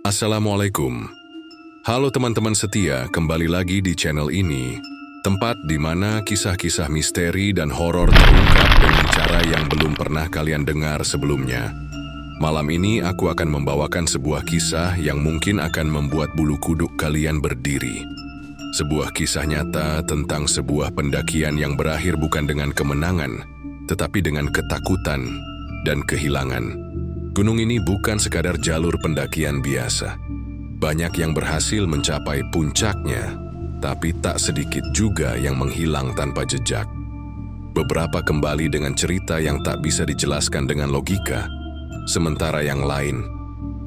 Assalamualaikum. Halo teman-teman setia, kembali lagi di channel ini, tempat di mana kisah-kisah misteri dan horor terungkap dengan cara yang belum pernah kalian dengar sebelumnya. Malam ini aku akan membawakan sebuah kisah yang mungkin akan membuat bulu kuduk kalian berdiri. Sebuah kisah nyata tentang sebuah pendakian yang berakhir bukan dengan kemenangan, tetapi dengan ketakutan dan kehilangan. Gunung ini bukan sekadar jalur pendakian biasa. Banyak yang berhasil mencapai puncaknya, tapi tak sedikit juga yang menghilang tanpa jejak. Beberapa kembali dengan cerita yang tak bisa dijelaskan dengan logika, sementara yang lain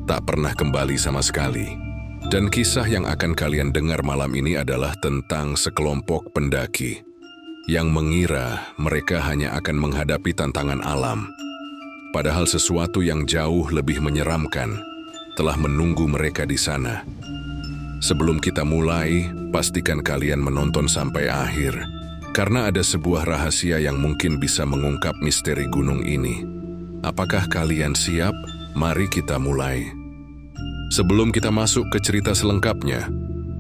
tak pernah kembali sama sekali. Dan kisah yang akan kalian dengar malam ini adalah tentang sekelompok pendaki yang mengira mereka hanya akan menghadapi tantangan alam. Padahal sesuatu yang jauh lebih menyeramkan telah menunggu mereka di sana. Sebelum kita mulai, pastikan kalian menonton sampai akhir, karena ada sebuah rahasia yang mungkin bisa mengungkap misteri gunung ini. Apakah kalian siap? Mari kita mulai. Sebelum kita masuk ke cerita selengkapnya,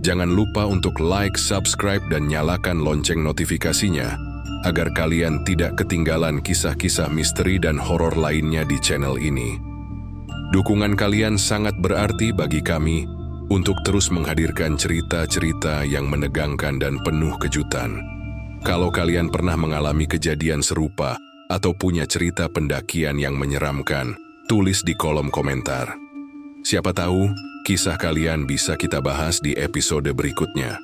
jangan lupa untuk like, subscribe, dan nyalakan lonceng notifikasinya, agar kalian tidak ketinggalan kisah-kisah misteri dan horor lainnya di channel ini. Dukungan kalian sangat berarti bagi kami untuk terus menghadirkan cerita-cerita yang menegangkan dan penuh kejutan. Kalau kalian pernah mengalami kejadian serupa atau punya cerita pendakian yang menyeramkan, tulis di kolom komentar. Siapa tahu, kisah kalian bisa kita bahas di episode berikutnya.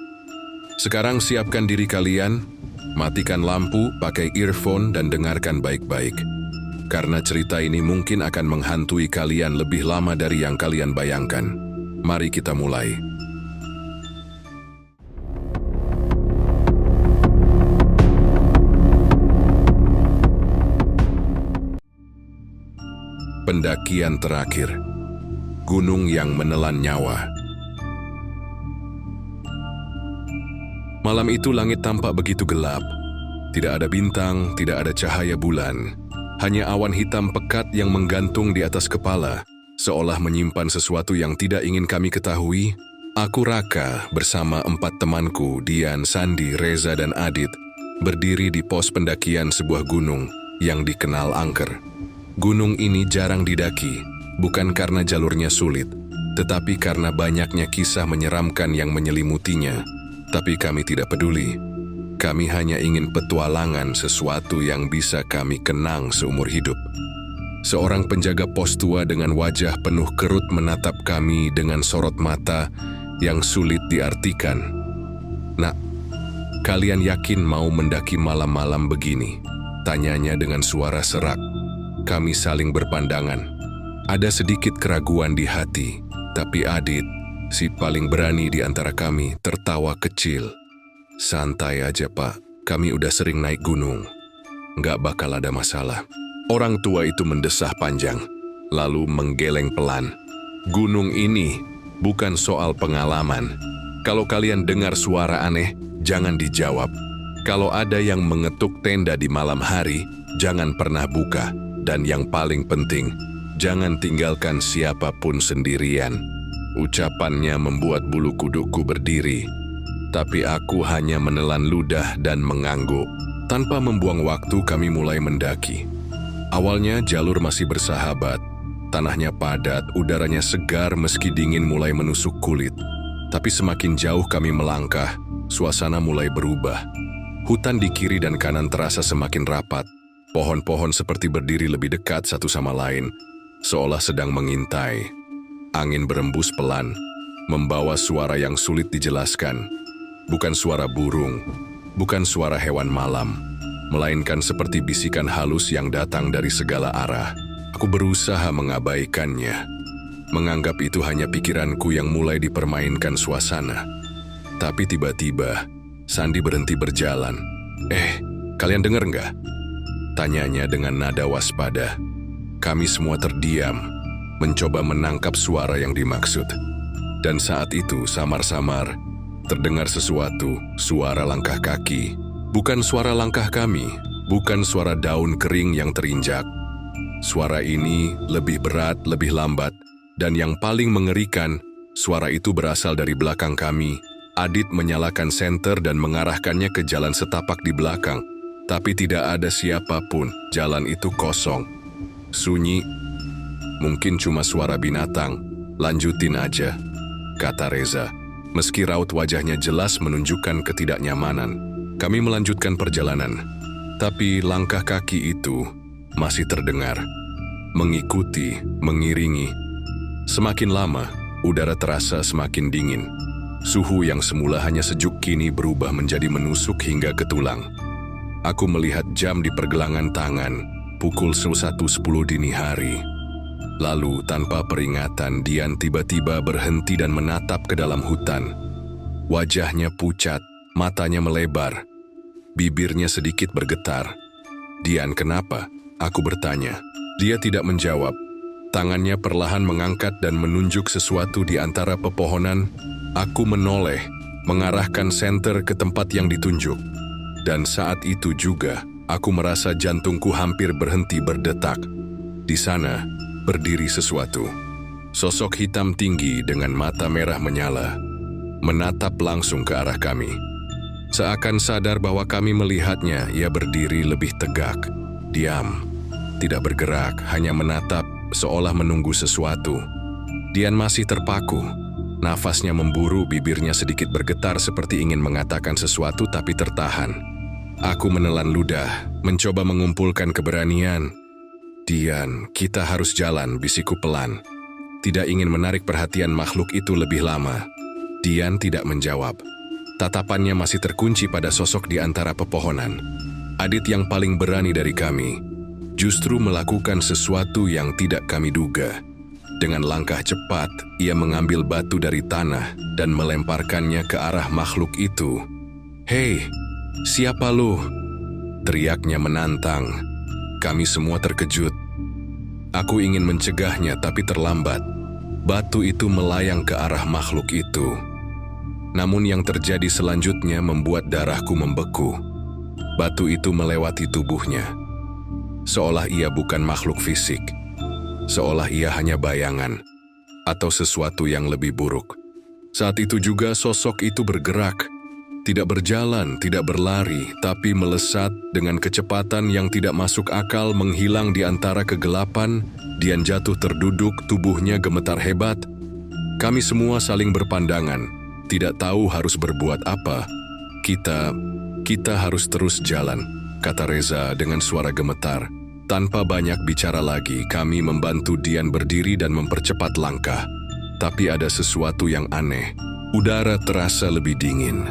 Sekarang siapkan diri kalian, matikan lampu, pakai earphone, dan dengarkan baik-baik. Karena cerita ini mungkin akan menghantui kalian lebih lama dari yang kalian bayangkan. Mari kita mulai. Pendakian terakhir. Gunung yang menelan nyawa. Malam itu langit tampak begitu gelap. Tidak ada bintang, tidak ada cahaya bulan. Hanya awan hitam pekat yang menggantung di atas kepala, seolah menyimpan sesuatu yang tidak ingin kami ketahui. Aku Raka bersama 4 temanku, Dian, Sandi, Reza, dan Adit, berdiri di pos pendakian sebuah gunung yang dikenal angker. Gunung ini jarang didaki, bukan karena jalurnya sulit, tetapi karena banyaknya kisah menyeramkan yang menyelimutinya. Tapi kami tidak peduli. Kami hanya ingin petualangan, sesuatu yang bisa kami kenang seumur hidup. Seorang penjaga pos tua dengan wajah penuh kerut menatap kami dengan sorot mata yang sulit diartikan. "Nak, kalian yakin mau mendaki malam-malam begini?" tanyanya dengan suara serak. Kami saling berpandangan. Ada sedikit keraguan di hati, tapi Adit, si paling berani di antara kami, tertawa kecil. "Santai aja, Pak. Kami udah sering naik gunung. Nggak bakal ada masalah." Orang tua itu mendesah panjang, lalu menggeleng pelan. "Gunung ini bukan soal pengalaman. Kalau kalian dengar suara aneh, jangan dijawab. Kalau ada yang mengetuk tenda di malam hari, jangan pernah buka. Dan yang paling penting, jangan tinggalkan siapapun sendirian." Ucapannya membuat bulu kudukku berdiri. Tapi aku hanya menelan ludah dan mengangguk. Tanpa membuang waktu, kami mulai mendaki. Awalnya jalur masih bersahabat. Tanahnya padat, udaranya segar meski dingin mulai menusuk kulit. Tapi semakin jauh kami melangkah, suasana mulai berubah. Hutan di kiri dan kanan terasa semakin rapat. Pohon-pohon seperti berdiri lebih dekat satu sama lain, seolah sedang mengintai. Angin berembus pelan, membawa suara yang sulit dijelaskan. Bukan suara burung, bukan suara hewan malam, melainkan seperti bisikan halus yang datang dari segala arah. Aku berusaha mengabaikannya, menganggap itu hanya pikiranku yang mulai dipermainkan suasana. Tapi tiba-tiba, Sandi berhenti berjalan. Kalian dengar nggak?" tanyanya dengan nada waspada. Kami semua terdiam, mencoba menangkap suara yang dimaksud. Dan saat itu, samar-samar, terdengar sesuatu, suara langkah kaki. Bukan suara langkah kami, bukan suara daun kering yang terinjak. Suara ini lebih berat, lebih lambat, dan yang paling mengerikan, Suara itu berasal dari belakang kami. Adit menyalakan senter dan mengarahkannya ke jalan setapak di belakang. Tapi tidak ada siapapun, jalan itu kosong. Sunyi, mungkin cuma suara binatang. Lanjutin aja, kata Reza. Meski raut wajahnya jelas menunjukkan ketidaknyamanan. Kami melanjutkan perjalanan. Tapi langkah kaki itu masih terdengar. Mengikuti, mengiringi. Semakin lama, udara terasa semakin dingin. Suhu yang semula hanya sejuk kini berubah menjadi menusuk hingga ke tulang. Aku melihat jam di pergelangan tangan, pukul 1:10 dini hari. Lalu tanpa peringatan, Dian tiba-tiba berhenti dan menatap ke dalam hutan. Wajahnya pucat, matanya melebar. Bibirnya sedikit bergetar. "Dian, kenapa?" Aku bertanya. Dia tidak menjawab. Tangannya perlahan mengangkat dan menunjuk sesuatu di antara pepohonan. Aku menoleh, mengarahkan senter ke tempat yang ditunjuk. Dan saat itu juga, aku merasa jantungku hampir berhenti berdetak. Di sana, berdiri sesuatu. Sosok hitam tinggi dengan mata merah menyala, menatap langsung ke arah kami. Seakan sadar bahwa kami melihatnya, ia berdiri lebih tegak, diam, tidak bergerak, hanya menatap seolah menunggu sesuatu. Dian masih terpaku. Nafasnya memburu, bibirnya sedikit bergetar seperti ingin mengatakan sesuatu tapi tertahan. Aku menelan ludah, mencoba mengumpulkan keberanian. "Dian, kita harus jalan," bisikku pelan. Tidak ingin menarik perhatian makhluk itu lebih lama. Dian tidak menjawab. Tatapannya masih terkunci pada sosok di antara pepohonan. Adit yang paling berani dari kami justru melakukan sesuatu yang tidak kami duga. Dengan langkah cepat, ia mengambil batu dari tanah dan melemparkannya ke arah makhluk itu. "Hei, siapa lu?" teriaknya menantang. Kami semua terkejut. Aku ingin mencegahnya tapi terlambat. Batu itu melayang ke arah makhluk itu. Namun yang terjadi selanjutnya membuat darahku membeku. Batu itu melewati tubuhnya. Seolah ia bukan makhluk fisik. Seolah ia hanya bayangan atau sesuatu yang lebih buruk. Saat itu juga sosok itu bergerak. Tidak berjalan, tidak berlari, tapi melesat dengan kecepatan yang tidak masuk akal, menghilang di antara kegelapan. Dian jatuh terduduk, tubuhnya gemetar hebat. Kami semua saling berpandangan, tidak tahu harus berbuat apa. Kita harus terus jalan, kata Reza dengan suara gemetar. Tanpa banyak bicara lagi, kami membantu Dian berdiri dan mempercepat langkah. Tapi ada sesuatu yang aneh. Udara terasa lebih dingin.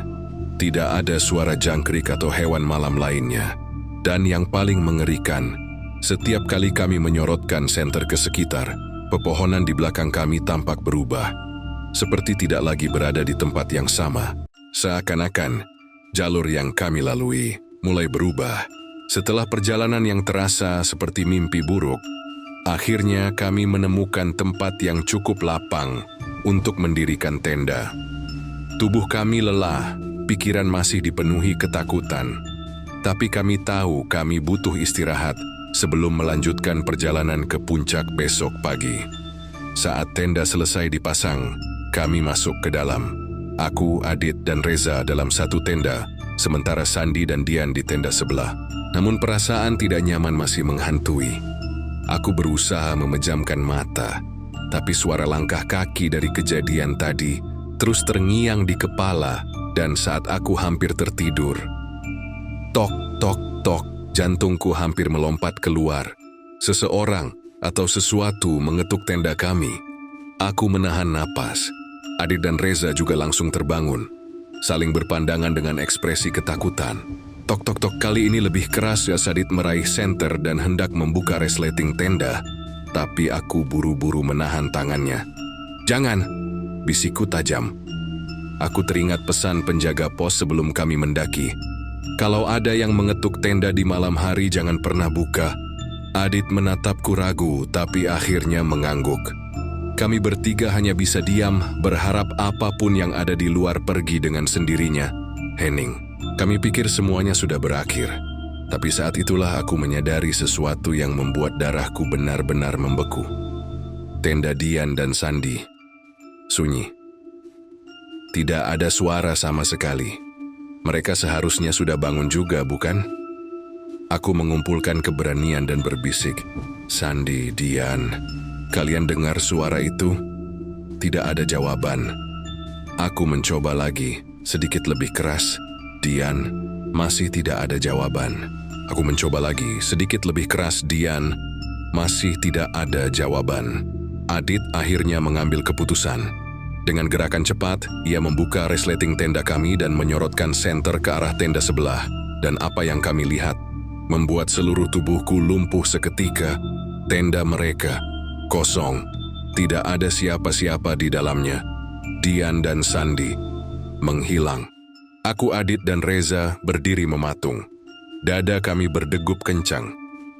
Tidak ada suara jangkrik atau hewan malam lainnya. Dan yang paling mengerikan, setiap kali kami menyorotkan senter ke sekitar, pepohonan di belakang kami tampak berubah. Seperti tidak lagi berada di tempat yang sama. Seakan-akan, jalur yang kami lalui mulai berubah. Setelah perjalanan yang terasa seperti mimpi buruk, akhirnya kami menemukan tempat yang cukup lapang untuk mendirikan tenda. Tubuh kami lelah, pikiran masih dipenuhi ketakutan. Tapi kami tahu kami butuh istirahat sebelum melanjutkan perjalanan ke puncak besok pagi. Saat tenda selesai dipasang, kami masuk ke dalam. Aku, Adit, dan Reza dalam satu tenda, sementara Sandi dan Dian di tenda sebelah. Namun perasaan tidak nyaman masih menghantui. Aku berusaha memejamkan mata, tapi suara langkah kaki dari kejadian tadi terus terngiang di kepala, dan saat aku hampir tertidur, tok, tok, tok, jantungku hampir melompat keluar. Seseorang atau sesuatu mengetuk tenda kami. Aku menahan napas. Adit dan Reza juga langsung terbangun, saling berpandangan dengan ekspresi ketakutan. Tok, tok, tok, kali ini lebih keras. Adit meraih senter dan hendak membuka resleting tenda, tapi aku buru-buru menahan tangannya. "Jangan!" bisikku tajam. Aku teringat pesan penjaga pos sebelum kami mendaki. "Kalau ada yang mengetuk tenda di malam hari, jangan pernah buka." Adit menatapku ragu, tapi akhirnya mengangguk. Kami bertiga hanya bisa diam, berharap apapun yang ada di luar pergi dengan sendirinya. Hening, kami pikir semuanya sudah berakhir. Tapi saat itulah aku menyadari sesuatu yang membuat darahku benar-benar membeku. Tenda Dian dan Sandi sunyi. Tidak ada suara sama sekali. Mereka seharusnya sudah bangun juga, bukan? Aku mengumpulkan keberanian dan berbisik, "Sandi, Dian, kalian dengar suara itu?" Tidak ada jawaban. Aku mencoba lagi, sedikit lebih keras. Dian, masih tidak ada jawaban. Aku mencoba lagi, sedikit lebih keras. Dian, masih tidak ada jawaban. Adit akhirnya mengambil keputusan. Dengan gerakan cepat, ia membuka resleting tenda kami dan menyorotkan senter ke arah tenda sebelah. Dan apa yang kami lihat membuat seluruh tubuhku lumpuh seketika. Tenda mereka kosong. Tidak ada siapa-siapa di dalamnya. Dian dan Sandi menghilang. Aku, Adit, dan Reza berdiri mematung. Dada kami berdegup kencang.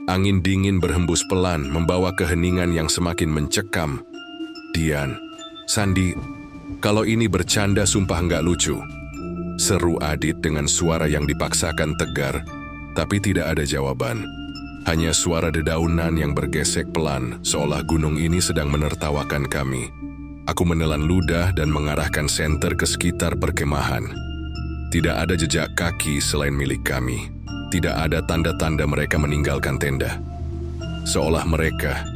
Angin dingin berhembus pelan membawa keheningan yang semakin mencekam. "Dian, Sandi, kalau ini bercanda sumpah nggak lucu," seru Adit dengan suara yang dipaksakan tegar, tapi tidak ada jawaban. Hanya suara dedaunan yang bergesek pelan, seolah gunung ini sedang menertawakan kami. Aku menelan ludah dan mengarahkan senter ke sekitar perkemahan. Tidak ada jejak kaki selain milik kami. Tidak ada tanda-tanda mereka meninggalkan tenda. Seolah mereka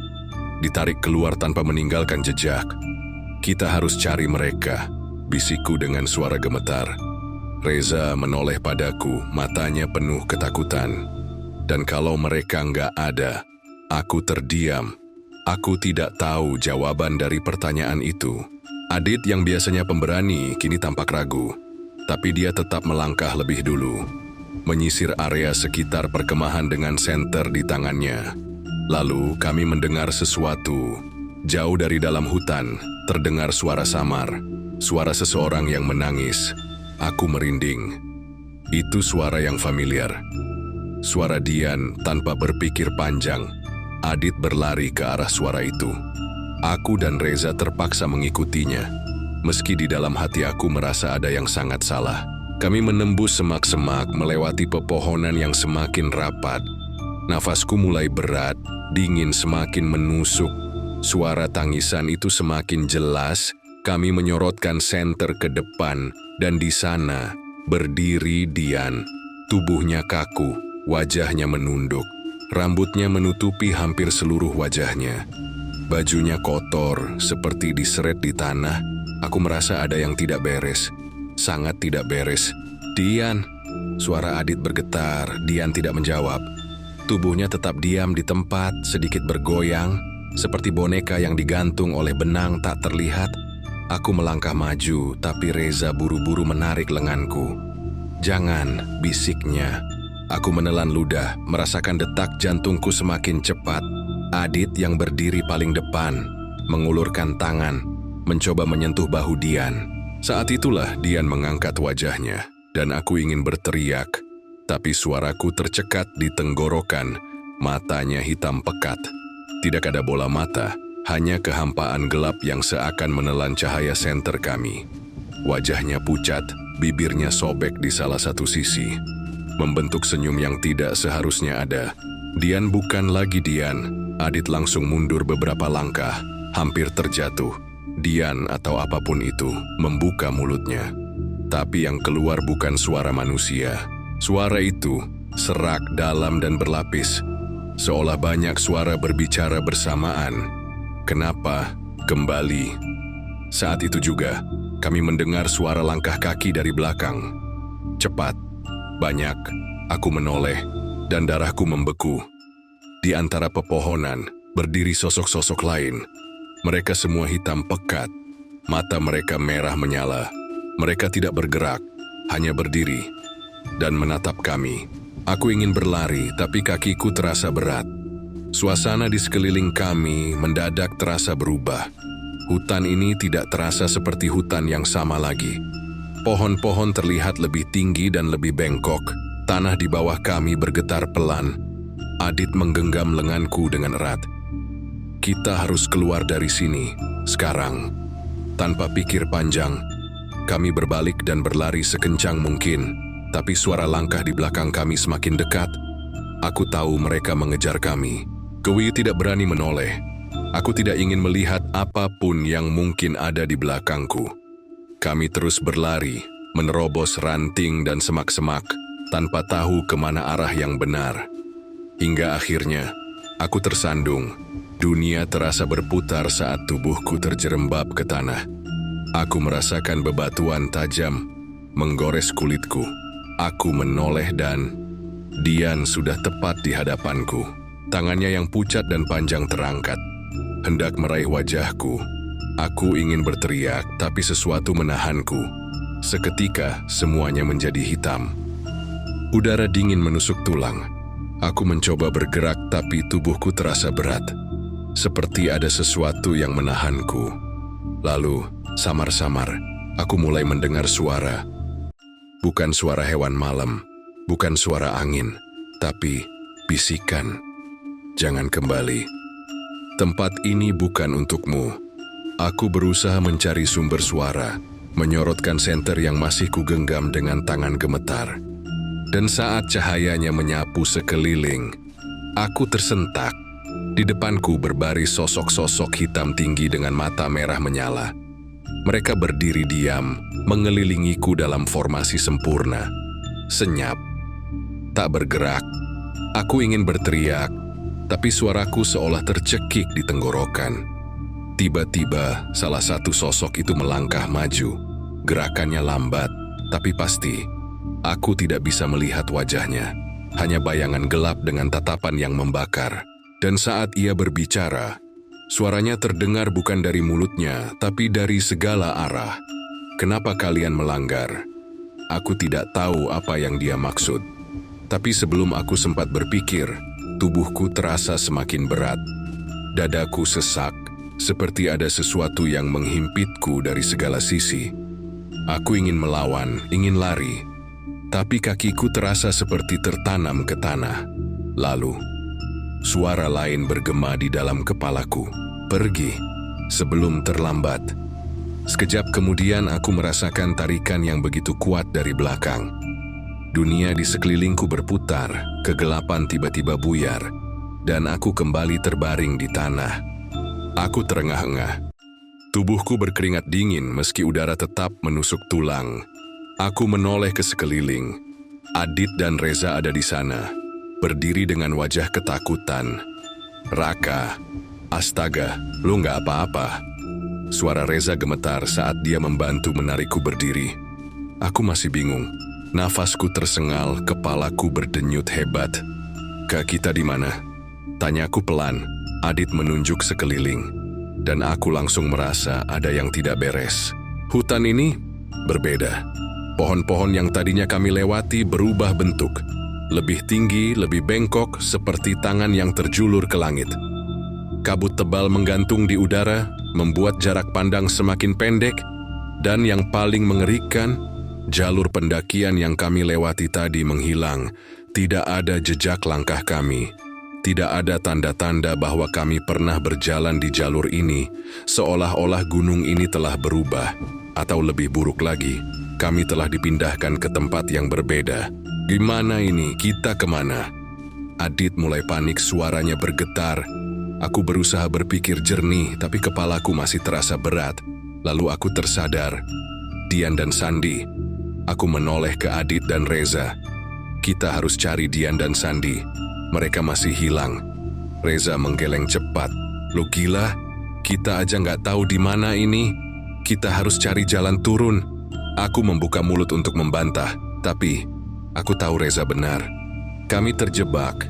ditarik keluar tanpa meninggalkan jejak. "Kita harus cari mereka," bisikku dengan suara gemetar. Reza menoleh padaku, matanya penuh ketakutan. Dan kalau mereka nggak ada, aku terdiam. Aku tidak tahu jawaban dari pertanyaan itu. Adit yang biasanya pemberani kini tampak ragu. Tapi dia tetap melangkah lebih dulu, menyisir area sekitar perkemahan dengan senter di tangannya. Lalu kami mendengar sesuatu. Jauh dari dalam hutan, terdengar suara samar. Suara seseorang yang menangis. Aku merinding. Itu suara yang familiar. Suara Dian. Tanpa berpikir panjang, Adit berlari ke arah suara itu. Aku dan Reza terpaksa mengikutinya. Meski di dalam hati aku merasa ada yang sangat salah. Kami menembus semak-semak, melewati pepohonan yang semakin rapat. Nafasku mulai berat, dingin semakin menusuk. Suara tangisan itu semakin jelas. Kami menyorotkan senter ke depan, dan di sana berdiri Dian. Tubuhnya kaku, wajahnya menunduk. Rambutnya menutupi hampir seluruh wajahnya. Bajunya kotor, seperti diseret di tanah. Aku merasa ada yang tidak beres, sangat tidak beres. "Dian!" Suara Adit bergetar. Dian tidak menjawab. Tubuhnya tetap diam di tempat, sedikit bergoyang, seperti boneka yang digantung oleh benang tak terlihat. Aku melangkah maju, tapi Reza buru-buru menarik lenganku. "Jangan," bisiknya. Aku menelan ludah, merasakan detak jantungku semakin cepat. Adit yang berdiri paling depan, mengulurkan tangan, mencoba menyentuh bahu Dian. Saat itulah Dian mengangkat wajahnya, dan aku ingin berteriak, tapi suaraku tercekat di tenggorokan. Matanya hitam pekat. Tidak ada bola mata, hanya kehampaan gelap yang seakan menelan cahaya senter kami. Wajahnya pucat, bibirnya sobek di salah satu sisi, membentuk senyum yang tidak seharusnya ada. Dian bukan lagi Dian. Adit langsung mundur beberapa langkah, hampir terjatuh. Dian atau apapun itu membuka mulutnya. Tapi yang keluar bukan suara manusia. Suara itu serak, dalam, dan berlapis. Seolah banyak suara berbicara bersamaan. "Kenapa? Kembali." Saat itu juga, kami mendengar suara langkah kaki dari belakang. Cepat, banyak. Aku menoleh, dan darahku membeku. Di antara pepohonan, berdiri sosok-sosok lain. Mereka semua hitam pekat. Mata mereka merah menyala. Mereka tidak bergerak, hanya berdiri dan menatap kami. Aku ingin berlari, tapi kakiku terasa berat. Suasana di sekeliling kami mendadak terasa berubah. Hutan ini tidak terasa seperti hutan yang sama lagi. Pohon-pohon terlihat lebih tinggi dan lebih bengkok. Tanah di bawah kami bergetar pelan. Adit menggenggam lenganku dengan erat. "Kita harus keluar dari sini, sekarang." Tanpa pikir panjang, kami berbalik dan berlari sekencang mungkin. Tapi suara langkah di belakang kami semakin dekat. Aku tahu mereka mengejar kami. Kewi tidak berani menoleh. Aku tidak ingin melihat apapun yang mungkin ada di belakangku. Kami terus berlari, menerobos ranting dan semak-semak, tanpa tahu kemana arah yang benar. Hingga akhirnya, aku tersandung. Dunia terasa berputar saat tubuhku terjerembab ke tanah. Aku merasakan bebatuan tajam menggores kulitku. Aku menoleh dan Dian sudah tepat di hadapanku. Tangannya yang pucat dan panjang terangkat, hendak meraih wajahku. Aku ingin berteriak, tapi sesuatu menahanku. Seketika, semuanya menjadi hitam. Udara dingin menusuk tulang. Aku mencoba bergerak, tapi tubuhku terasa berat. Seperti ada sesuatu yang menahanku. Lalu, samar-samar, aku mulai mendengar suara. Bukan suara hewan malam, bukan suara angin, tapi bisikan. Jangan kembali. Tempat ini bukan untukmu. Aku berusaha mencari sumber suara, menyorotkan senter yang masih kugenggam dengan tangan gemetar. Dan saat cahayanya menyapu sekeliling, aku tersentak. Di depanku berbaris sosok-sosok hitam tinggi dengan mata merah menyala. Mereka berdiri diam, mengelilingiku dalam formasi sempurna. Senyap. Tak bergerak. Aku ingin berteriak, tapi suaraku seolah tercekik di tenggorokan. Tiba-tiba, salah satu sosok itu melangkah maju. Gerakannya lambat, tapi pasti. Aku tidak bisa melihat wajahnya. Hanya bayangan gelap dengan tatapan yang membakar. Dan saat ia berbicara, suaranya terdengar bukan dari mulutnya, tapi dari segala arah. Kenapa kalian melanggar? Aku tidak tahu apa yang dia maksud. Tapi sebelum aku sempat berpikir, tubuhku terasa semakin berat. Dadaku sesak, seperti ada sesuatu yang menghimpitku dari segala sisi. Aku ingin melawan, ingin lari, tapi kakiku terasa seperti tertanam ke tanah. Lalu, suara lain bergema di dalam kepalaku. Pergi, sebelum terlambat. Sekejap kemudian aku merasakan tarikan yang begitu kuat dari belakang. Dunia di sekelilingku berputar, kegelapan tiba-tiba buyar, dan aku kembali terbaring di tanah. Aku terengah-engah. Tubuhku berkeringat dingin meski udara tetap menusuk tulang. Aku menoleh ke sekeliling. Adit dan Reza ada di sana, berdiri dengan wajah ketakutan. Raka, astaga, lu nggak apa-apa. Suara Reza gemetar saat dia membantu menarikku berdiri. Aku masih bingung. Nafasku tersengal, kepalaku berdenyut hebat. Kak kita di mana? Tanyaku pelan. Adit menunjuk sekeliling, dan aku langsung merasa ada yang tidak beres. Hutan ini berbeda. Pohon-pohon yang tadinya kami lewati berubah bentuk. Lebih tinggi, lebih bengkok, seperti tangan yang terjulur ke langit. Kabut tebal menggantung di udara, membuat jarak pandang semakin pendek, dan yang paling mengerikan, jalur pendakian yang kami lewati tadi menghilang. Tidak ada jejak langkah kami. Tidak ada tanda-tanda bahwa kami pernah berjalan di jalur ini, seolah-olah gunung ini telah berubah. Atau lebih buruk lagi, kami telah dipindahkan ke tempat yang berbeda. Gimana ini? Kita kemana? Adit mulai panik, suaranya bergetar. Aku berusaha berpikir jernih, tapi kepalaku masih terasa berat. Lalu aku tersadar. Dian dan Sandi. Aku menoleh ke Adit dan Reza. Kita harus cari Dian dan Sandi. Mereka masih hilang. Reza menggeleng cepat. Lu gila? Kita aja nggak tahu di mana ini. Kita harus cari jalan turun. Aku membuka mulut untuk membantah, tapi aku tahu Reza benar. Kami terjebak.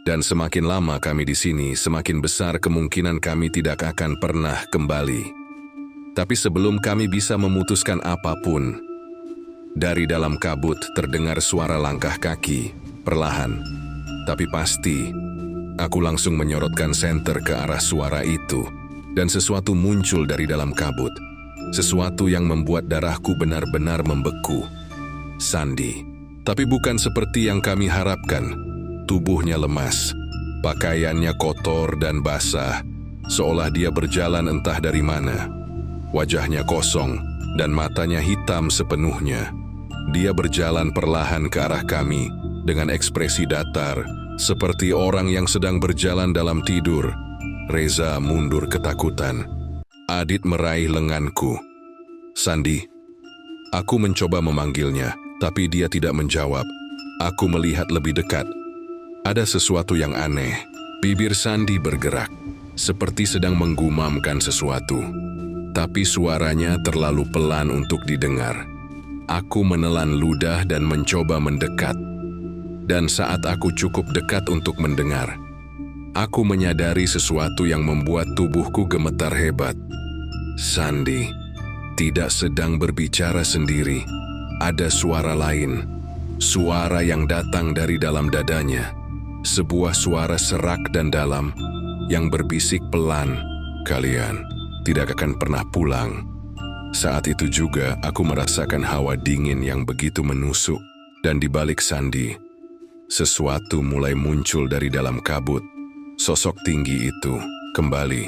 Dan semakin lama kami di sini, semakin besar kemungkinan kami tidak akan pernah kembali. Tapi sebelum kami bisa memutuskan apapun, dari dalam kabut terdengar suara langkah kaki, perlahan. Tapi pasti, aku langsung menyorotkan senter ke arah suara itu, dan sesuatu muncul dari dalam kabut. Sesuatu yang membuat darahku benar-benar membeku. Sandi. Tapi bukan seperti yang kami harapkan. Tubuhnya lemas, pakaiannya kotor dan basah, seolah dia berjalan entah dari mana. Wajahnya kosong, dan matanya hitam sepenuhnya. Dia berjalan perlahan ke arah kami, dengan ekspresi datar, seperti orang yang sedang berjalan dalam tidur. Reza mundur ketakutan. Adit meraih lenganku. Sandi. Aku mencoba memanggilnya, tapi dia tidak menjawab. Aku melihat lebih dekat. Ada sesuatu yang aneh. Bibir Sandi bergerak, seperti sedang menggumamkan sesuatu. Tapi suaranya terlalu pelan untuk didengar. Aku menelan ludah dan mencoba mendekat. Dan saat aku cukup dekat untuk mendengar, aku menyadari sesuatu yang membuat tubuhku gemetar hebat. Sandi tidak sedang berbicara sendiri. Ada suara lain. Suara yang datang dari dalam dadanya. Sebuah suara serak dan dalam yang berbisik pelan. Kalian tidak akan pernah pulang. Saat itu juga aku merasakan hawa dingin yang begitu menusuk. Dan di balik Sandi, sesuatu mulai muncul dari dalam kabut. Sosok tinggi itu kembali.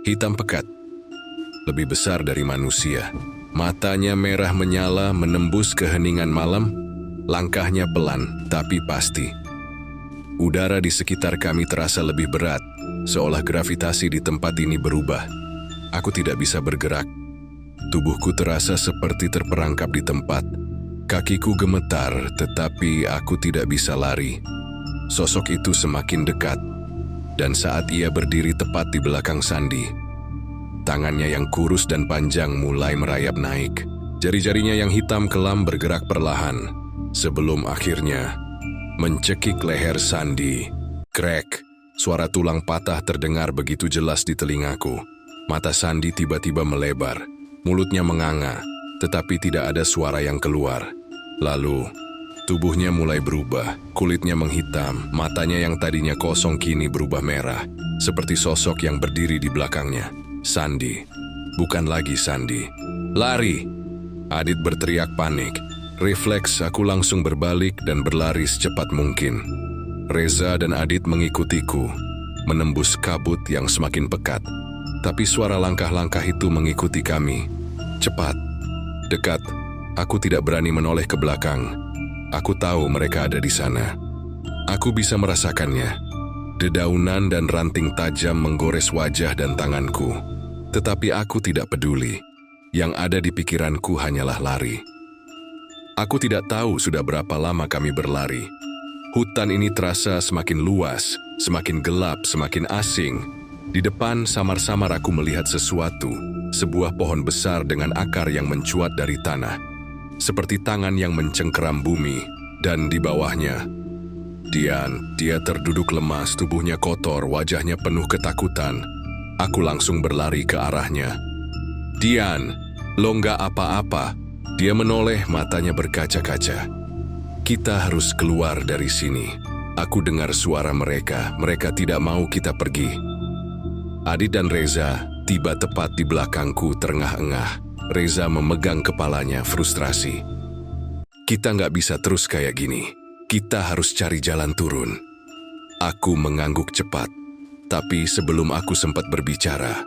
Hitam pekat. Lebih besar dari manusia. Matanya merah menyala menembus keheningan malam. Langkahnya pelan tapi pasti. Udara di sekitar kami terasa lebih berat, seolah gravitasi di tempat ini berubah. Aku tidak bisa bergerak. Tubuhku terasa seperti terperangkap di tempat. Kakiku gemetar, tetapi aku tidak bisa lari. Sosok itu semakin dekat. Dan saat ia berdiri tepat di belakang Sandi, tangannya yang kurus dan panjang mulai merayap naik. Jari-jarinya yang hitam kelam bergerak perlahan, sebelum akhirnya mencekik leher Sandi. Krek, suara tulang patah terdengar begitu jelas di telingaku. Mata Sandi tiba-tiba melebar, mulutnya menganga, tetapi tidak ada suara yang keluar. Lalu, tubuhnya mulai berubah, kulitnya menghitam, matanya yang tadinya kosong kini berubah merah, seperti sosok yang berdiri di belakangnya. Sandi, bukan lagi Sandi. Lari! Adit berteriak panik. Refleks aku langsung berbalik dan berlari secepat mungkin. Reza dan Adit mengikutiku, menembus kabut yang semakin pekat. Tapi suara langkah-langkah itu mengikuti kami. Cepat, dekat. Aku tidak berani menoleh ke belakang. Aku tahu mereka ada di sana. Aku bisa merasakannya. Dedaunan dan ranting tajam menggores wajah dan tanganku. Tetapi aku tidak peduli. Yang ada di pikiranku hanyalah lari. Aku tidak tahu sudah berapa lama kami berlari. Hutan ini terasa semakin luas, semakin gelap, semakin asing. Di depan samar-samar aku melihat sesuatu, sebuah pohon besar dengan akar yang mencuat dari tanah. Seperti tangan yang mencengkeram bumi, dan di bawahnya, dia terduduk lemas, tubuhnya kotor, wajahnya penuh ketakutan. Aku langsung berlari ke arahnya. Dian, lo nggak apa-apa. Dia menoleh, matanya berkaca-kaca. Kita harus keluar dari sini. Aku dengar suara mereka tidak mau kita pergi. Adit dan Reza tiba tepat di belakangku terengah-engah. Reza memegang kepalanya frustrasi. Kita nggak bisa terus kayak gini. Kita harus cari jalan turun. Aku mengangguk cepat. Tapi sebelum aku sempat berbicara,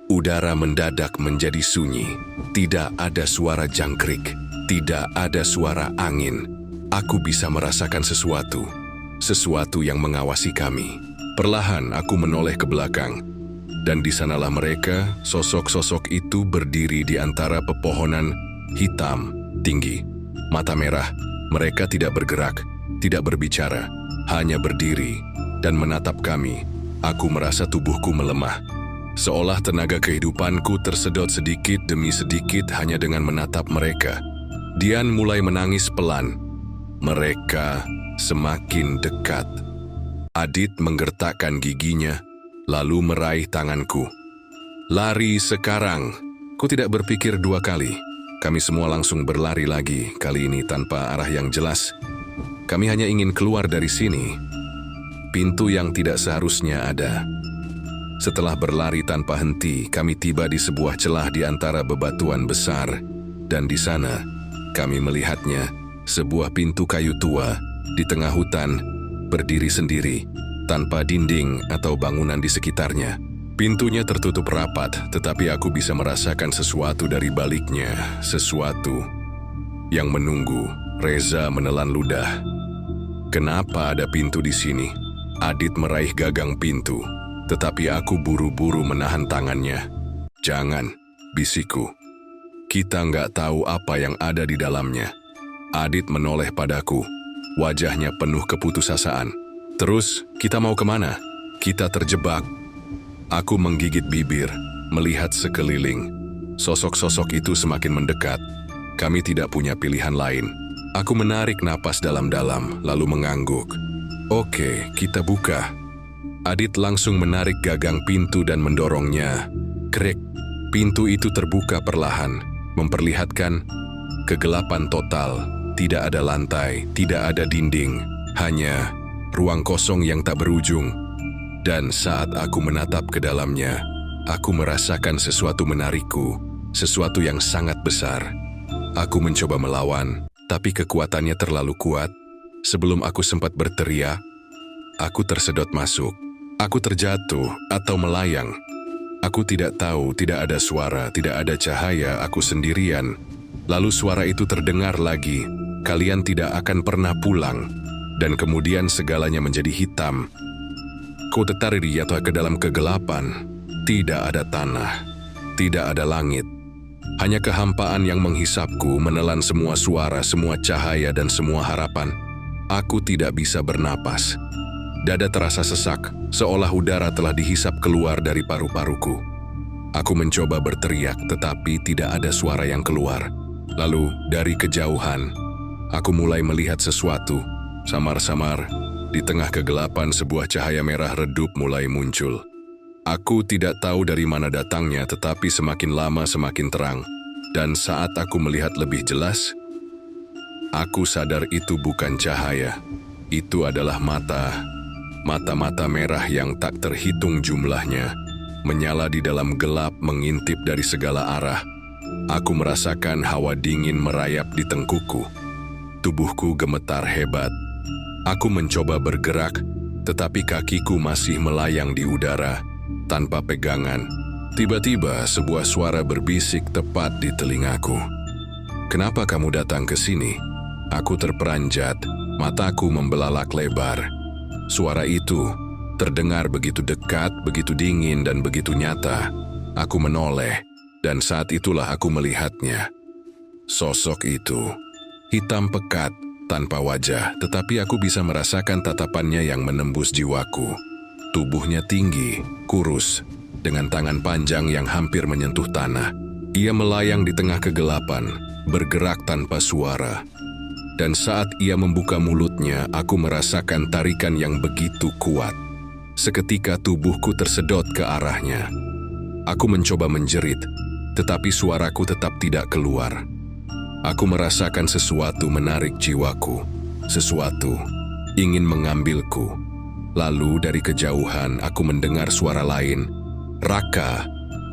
udara mendadak menjadi sunyi. Tidak ada suara jangkrik. Tidak ada suara angin. Aku bisa merasakan sesuatu. Sesuatu yang mengawasi kami. Perlahan aku menoleh ke belakang. Dan di sanalah mereka, sosok-sosok itu berdiri di antara pepohonan hitam, tinggi. Mata merah, mereka tidak bergerak, tidak berbicara, hanya berdiri dan menatap kami. Aku merasa tubuhku melemah. Seolah tenaga kehidupanku tersedot sedikit demi sedikit hanya dengan menatap mereka. Dian mulai menangis pelan. Mereka semakin dekat. Adit menggertakkan giginya, lalu meraih tanganku. Lari sekarang. Ku tidak berpikir dua kali. Kami semua langsung berlari lagi, kali ini tanpa arah yang jelas. Kami hanya ingin keluar dari sini. Pintu yang tidak seharusnya ada. Setelah berlari tanpa henti, kami tiba di sebuah celah di antara bebatuan besar. Dan di sana, kami melihatnya, sebuah pintu kayu tua di tengah hutan, berdiri sendiri, tanpa dinding atau bangunan di sekitarnya. Pintunya tertutup rapat, tetapi aku bisa merasakan sesuatu dari baliknya, sesuatu yang menunggu. Reza menelan ludah. Kenapa ada pintu di sini? Adit meraih gagang pintu, tetapi aku buru-buru menahan tangannya. Jangan, bisikku. Kita nggak tahu apa yang ada di dalamnya. Adit menoleh padaku. Wajahnya penuh keputusasaan. Terus, kita mau kemana? Kita terjebak. Aku menggigit bibir, melihat sekeliling. Sosok-sosok itu semakin mendekat. Kami tidak punya pilihan lain. Aku menarik napas dalam-dalam, lalu mengangguk. Oke, kita buka. Adit langsung menarik gagang pintu dan mendorongnya. Krek, pintu itu terbuka perlahan, memperlihatkan kegelapan total. Tidak ada lantai, tidak ada dinding, hanya ruang kosong yang tak berujung. Dan saat aku menatap ke dalamnya, aku merasakan sesuatu menarikku, sesuatu yang sangat besar. Aku mencoba melawan, tapi kekuatannya terlalu kuat. Sebelum aku sempat berteriak, aku tersedot masuk. Aku terjatuh atau melayang. Aku tidak tahu, tidak ada suara, tidak ada cahaya, aku sendirian. Lalu suara itu terdengar lagi, kalian tidak akan pernah pulang. Dan kemudian segalanya menjadi hitam. Ku tertarik jatuh ke dalam kegelapan. Tidak ada tanah, tidak ada langit. Hanya kehampaan yang menghisapku, menelan semua suara, semua cahaya, dan semua harapan. Aku tidak bisa bernapas. Dada terasa sesak, seolah udara telah dihisap keluar dari paru-paruku. Aku mencoba berteriak, tetapi tidak ada suara yang keluar. Lalu, dari kejauhan, aku mulai melihat sesuatu. Samar-samar, di tengah kegelapan sebuah cahaya merah redup mulai muncul. Aku tidak tahu dari mana datangnya, tetapi semakin lama semakin terang. Dan saat aku melihat lebih jelas, aku sadar itu bukan cahaya. Itu adalah mata. Mata-mata merah yang tak terhitung jumlahnya, menyala di dalam gelap mengintip dari segala arah. Aku merasakan hawa dingin merayap di tengkukku. Tubuhku gemetar hebat. Aku mencoba bergerak, tetapi kakiku masih melayang di udara, tanpa pegangan. Tiba-tiba sebuah suara berbisik tepat di telingaku. "Kenapa kamu datang ke sini?" Aku terperanjat, mataku membelalak lebar. Suara itu terdengar begitu dekat, begitu dingin, dan begitu nyata. Aku menoleh, dan saat itulah aku melihatnya. Sosok itu, hitam pekat, tanpa wajah, tetapi aku bisa merasakan tatapannya yang menembus jiwaku. Tubuhnya tinggi, kurus, dengan tangan panjang yang hampir menyentuh tanah. Ia melayang di tengah kegelapan, bergerak tanpa suara. Dan saat ia membuka mulutnya, aku merasakan tarikan yang begitu kuat. Seketika tubuhku tersedot ke arahnya. Aku mencoba menjerit, tetapi suaraku tetap tidak keluar. Aku merasakan sesuatu menarik jiwaku, sesuatu ingin mengambilku. Lalu dari kejauhan aku mendengar suara lain. "Raka,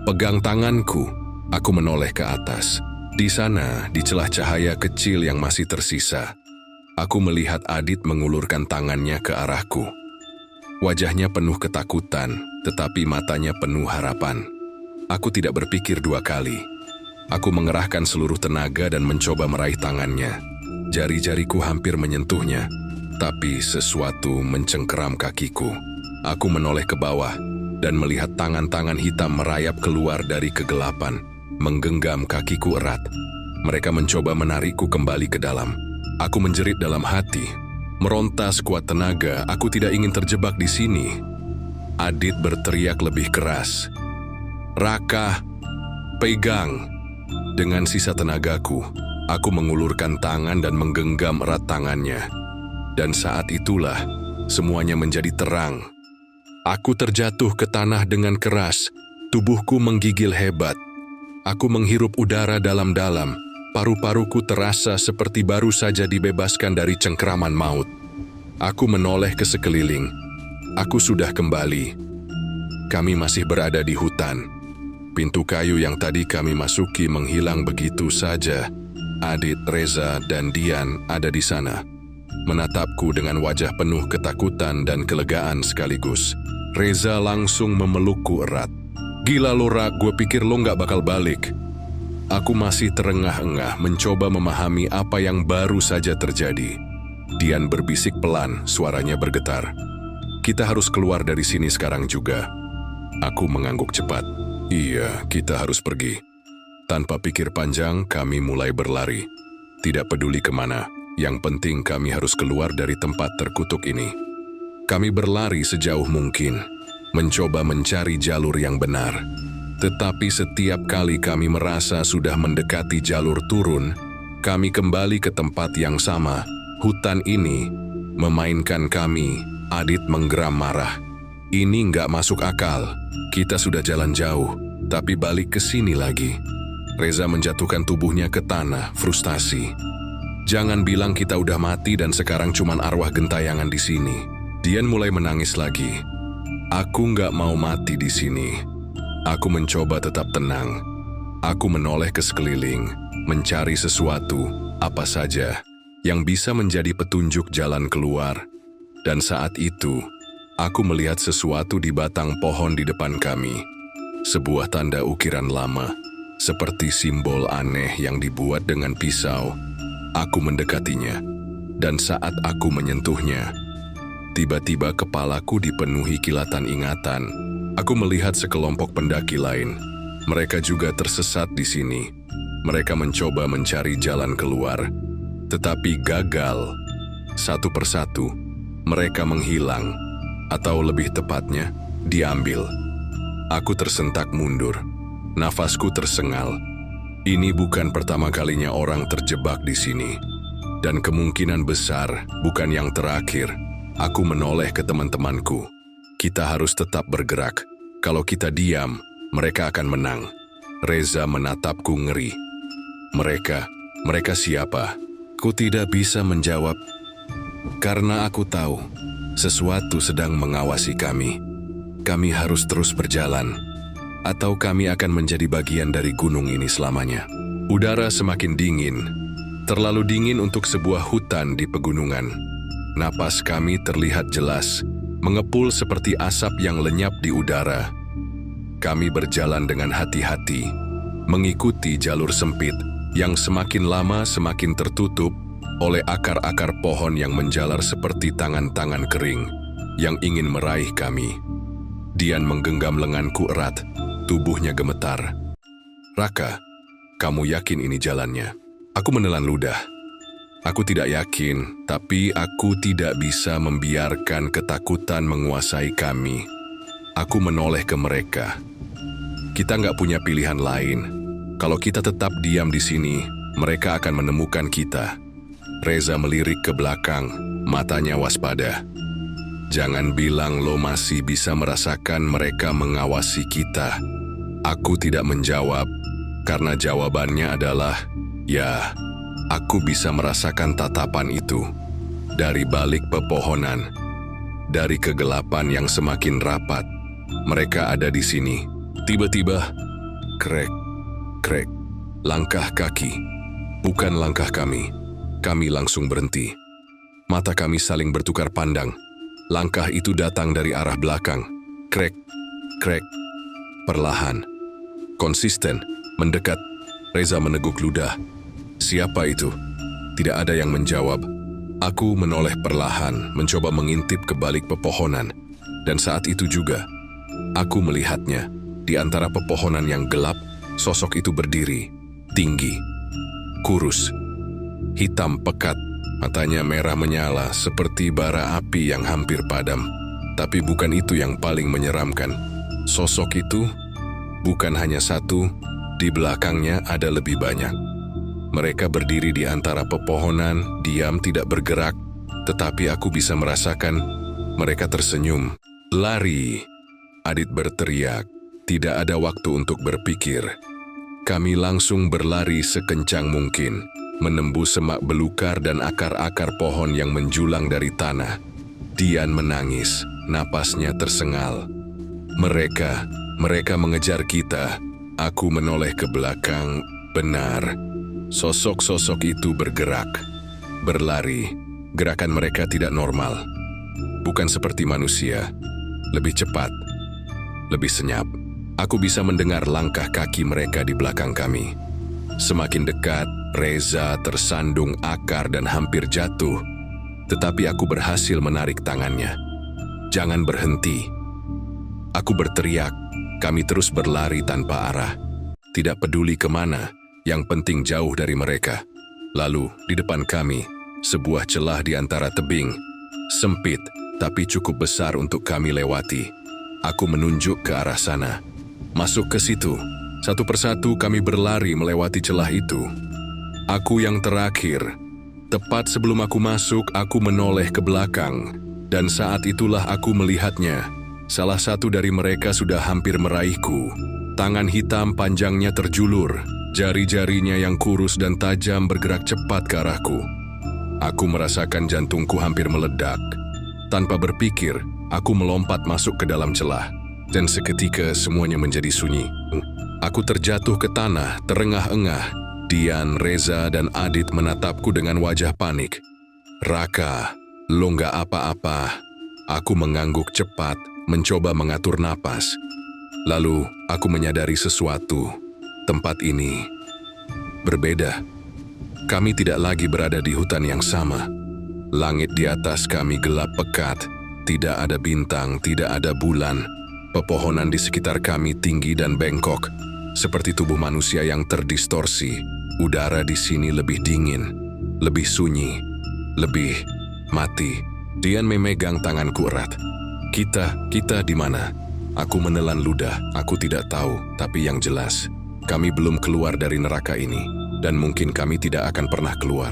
pegang tanganku." Aku menoleh ke atas. Di sana, di celah cahaya kecil yang masih tersisa, aku melihat Adit mengulurkan tangannya ke arahku. Wajahnya penuh ketakutan, tetapi matanya penuh harapan. Aku tidak berpikir dua kali. Aku mengerahkan seluruh tenaga dan mencoba meraih tangannya. Jari-jariku hampir menyentuhnya, tapi sesuatu mencengkeram kakiku. Aku menoleh ke bawah dan melihat tangan-tangan hitam merayap keluar dari kegelapan, menggenggam kakiku erat. Mereka mencoba menarikku kembali ke dalam. Aku menjerit dalam hati, meronta sekuat tenaga. Aku tidak ingin terjebak di sini. Adit berteriak lebih keras, "Raka, pegang!" Dengan sisa tenagaku, aku mengulurkan tangan dan menggenggam erat tangannya. Dan saat itulah, semuanya menjadi terang. Aku terjatuh ke tanah dengan keras, tubuhku menggigil hebat. Aku menghirup udara dalam-dalam, paru-paruku terasa seperti baru saja dibebaskan dari cengkeraman maut. Aku menoleh ke sekeliling. Aku sudah kembali. Kami masih berada di hutan. Pintu kayu yang tadi kami masuki menghilang begitu saja. Adit, Reza, dan Dian ada di sana, menatapku dengan wajah penuh ketakutan dan kelegaan sekaligus. Reza langsung memelukku erat. "Gila lo, Ra, gue pikir lo nggak bakal balik." Aku masih terengah-engah mencoba memahami apa yang baru saja terjadi. Dian berbisik pelan, suaranya bergetar. "Kita harus keluar dari sini sekarang juga." Aku mengangguk cepat. "Iya, kita harus pergi." Tanpa pikir panjang, kami mulai berlari. Tidak peduli kemana, yang penting kami harus keluar dari tempat terkutuk ini. Kami berlari sejauh mungkin, mencoba mencari jalur yang benar. Tetapi setiap kali kami merasa sudah mendekati jalur turun, kami kembali ke tempat yang sama. Hutan ini memainkan kami, Adit menggeram marah. Ini nggak masuk akal. Kita sudah jalan jauh, tapi balik ke sini lagi. Reza menjatuhkan tubuhnya ke tanah, frustasi. Jangan bilang kita udah mati dan sekarang cuman arwah gentayangan di sini. Dian mulai menangis lagi. Aku nggak mau mati di sini. Aku mencoba tetap tenang. Aku menoleh ke sekeliling, mencari sesuatu, apa saja, yang bisa menjadi petunjuk jalan keluar. Dan saat itu, aku melihat sesuatu di batang pohon di depan kami. Sebuah tanda ukiran lama, seperti simbol aneh yang dibuat dengan pisau. Aku mendekatinya, dan saat aku menyentuhnya, tiba-tiba kepalaku dipenuhi kilatan ingatan. Aku melihat sekelompok pendaki lain. Mereka juga tersesat di sini. Mereka mencoba mencari jalan keluar, tetapi gagal. Satu persatu, mereka menghilang, atau lebih tepatnya, diambil. Aku tersentak mundur. Nafasku tersengal. Ini bukan pertama kalinya orang terjebak di sini. Dan kemungkinan besar bukan yang terakhir. Aku menoleh ke teman-temanku. Kita harus tetap bergerak. Kalau kita diam, mereka akan menang. Reza menatapku ngeri. Mereka siapa? Ku tidak bisa menjawab. Karena aku tahu, sesuatu sedang mengawasi kami. Kami harus terus berjalan. Atau kami akan menjadi bagian dari gunung ini selamanya. Udara semakin dingin, terlalu dingin untuk sebuah hutan di pegunungan. Napas kami terlihat jelas, mengepul seperti asap yang lenyap di udara. Kami berjalan dengan hati-hati, mengikuti jalur sempit yang semakin lama semakin tertutup oleh akar-akar pohon yang menjalar seperti tangan-tangan kering yang ingin meraih kami. Dian menggenggam lenganku erat. Tubuhnya gemetar. Raka, kamu yakin ini jalannya? Aku menelan ludah. Aku tidak yakin, tapi aku tidak bisa membiarkan ketakutan menguasai kami. Aku menoleh ke mereka. Kita nggak punya pilihan lain. Kalau kita tetap diam di sini, mereka akan menemukan kita. Reza melirik ke belakang, matanya waspada. Jangan bilang lo masih bisa merasakan mereka mengawasi kita. Aku tidak menjawab, karena jawabannya adalah, ya, aku bisa merasakan tatapan itu. Dari balik pepohonan, dari kegelapan yang semakin rapat, mereka ada di sini. Tiba-tiba, krek, krek, langkah kaki. Bukan langkah kami. Kami langsung berhenti. Mata kami saling bertukar pandang. Langkah itu datang dari arah belakang. Krek, krek, perlahan. Konsisten, mendekat. Reza meneguk ludah. Siapa itu? Tidak ada yang menjawab. Aku menoleh perlahan, mencoba mengintip ke balik pepohonan. Dan saat itu juga, aku melihatnya. Di antara pepohonan yang gelap, sosok itu berdiri. Tinggi, kurus, hitam pekat. Matanya merah menyala seperti bara api yang hampir padam. Tapi bukan itu yang paling menyeramkan. Sosok itu bukan hanya satu, di belakangnya ada lebih banyak. Mereka berdiri di antara pepohonan, diam tidak bergerak, tetapi aku bisa merasakan mereka tersenyum. Lari! Adit berteriak. Tidak ada waktu untuk berpikir. Kami langsung berlari sekencang mungkin, menembus semak belukar dan akar-akar pohon yang menjulang dari tanah. Dian menangis, napasnya tersengal. Mereka mengejar kita. Aku menoleh ke belakang. Benar, sosok-sosok itu bergerak, berlari. Gerakan mereka tidak normal. Bukan seperti manusia. Lebih cepat, lebih senyap. Aku bisa mendengar langkah kaki mereka di belakang kami. Semakin dekat, Reza tersandung akar dan hampir jatuh. Tetapi aku berhasil menarik tangannya. Jangan berhenti. Aku berteriak. Kami terus berlari tanpa arah. tidak peduli kemana, yang penting jauh dari mereka. Lalu, di depan kami, sebuah celah di antara tebing, sempit tapi cukup besar untuk kami lewati. Aku menunjuk ke arah sana. Masuk ke situ. Satu persatu kami berlari melewati celah itu. Aku yang terakhir. Tepat sebelum aku masuk, aku menoleh ke belakang. Dan saat itulah aku melihatnya. Salah satu dari mereka sudah hampir meraihku. Tangan hitam panjangnya terjulur. Jari-jarinya yang kurus dan tajam bergerak cepat ke arahku. Aku merasakan jantungku hampir meledak. Tanpa berpikir, aku melompat masuk ke dalam celah. Dan seketika semuanya menjadi sunyi. Aku terjatuh ke tanah, terengah-engah. Dian, Reza, dan Adit menatapku dengan wajah panik. "Raka, lo nggak apa-apa." Aku mengangguk cepat, mencoba mengatur napas. Lalu, aku menyadari sesuatu. Tempat ini berbeda. Kami tidak lagi berada di hutan yang sama. Langit di atas kami gelap pekat. Tidak ada bintang, tidak ada bulan. Pepohonan di sekitar kami tinggi dan bengkok, seperti tubuh manusia yang terdistorsi. Udara di sini lebih dingin, lebih sunyi, lebih mati. Dian memegang tanganku erat. Kita di mana? Aku menelan ludah. Aku tidak tahu, tapi yang jelas, kami belum keluar dari neraka ini, dan mungkin kami tidak akan pernah keluar.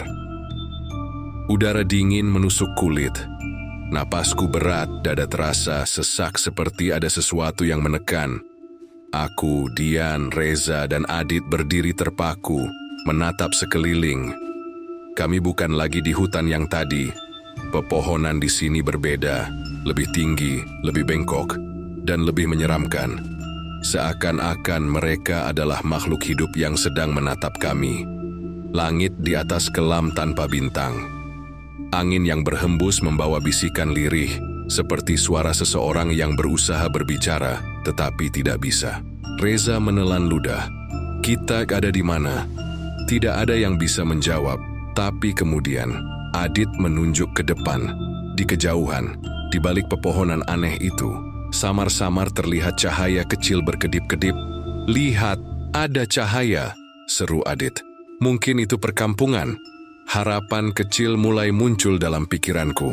Udara dingin menusuk kulit. Napasku berat, dada terasa sesak seperti ada sesuatu yang menekan. Aku, Dian, Reza, dan Adit berdiri terpaku, menatap sekeliling. Kami bukan lagi di hutan yang tadi. Pepohonan di sini berbeda, lebih tinggi, lebih bengkok, dan lebih menyeramkan. Seakan-akan mereka adalah makhluk hidup yang sedang menatap kami. Langit di atas kelam tanpa bintang. Angin yang berhembus membawa bisikan lirih, seperti suara seseorang yang berusaha berbicara, tetapi tidak bisa. Reza menelan ludah. Kita ada di mana? Tidak ada yang bisa menjawab, tapi kemudian Adit menunjuk ke depan. Di kejauhan, di balik pepohonan aneh itu, samar-samar terlihat cahaya kecil berkedip-kedip. "Lihat, ada cahaya," seru Adit. "Mungkin itu perkampungan." Harapan kecil mulai muncul dalam pikiranku.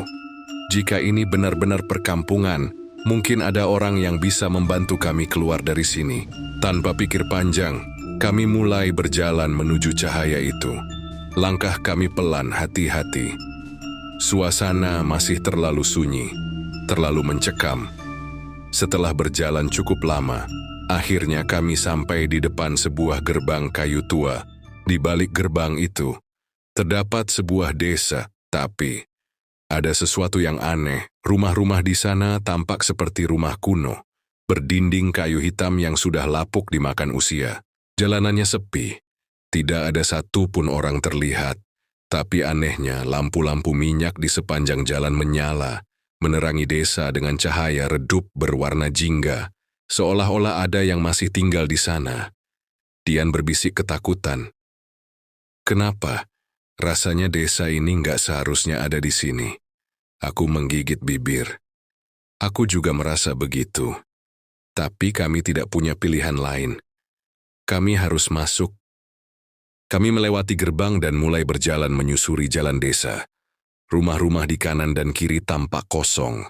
Jika ini benar-benar perkampungan, mungkin ada orang yang bisa membantu kami keluar dari sini. Tanpa pikir panjang, kami mulai berjalan menuju cahaya itu. Langkah kami pelan, hati-hati. Suasana masih terlalu sunyi, terlalu mencekam. Setelah berjalan cukup lama, akhirnya kami sampai di depan sebuah gerbang kayu tua. Di balik gerbang itu, terdapat sebuah desa, tapi ada sesuatu yang aneh. Rumah-rumah di sana tampak seperti rumah kuno, berdinding kayu hitam yang sudah lapuk dimakan usia. Jalanannya sepi, tidak ada satupun orang terlihat. Tapi anehnya, lampu-lampu minyak di sepanjang jalan menyala, menerangi desa dengan cahaya redup berwarna jingga, seolah-olah ada yang masih tinggal di sana. Dian berbisik ketakutan. "Kenapa? Rasanya desa ini nggak seharusnya ada di sini." Aku menggigit bibir. Aku juga merasa begitu. Tapi kami tidak punya pilihan lain. Kami harus masuk. Kami melewati gerbang dan mulai berjalan menyusuri jalan desa. Rumah-rumah di kanan dan kiri tampak kosong.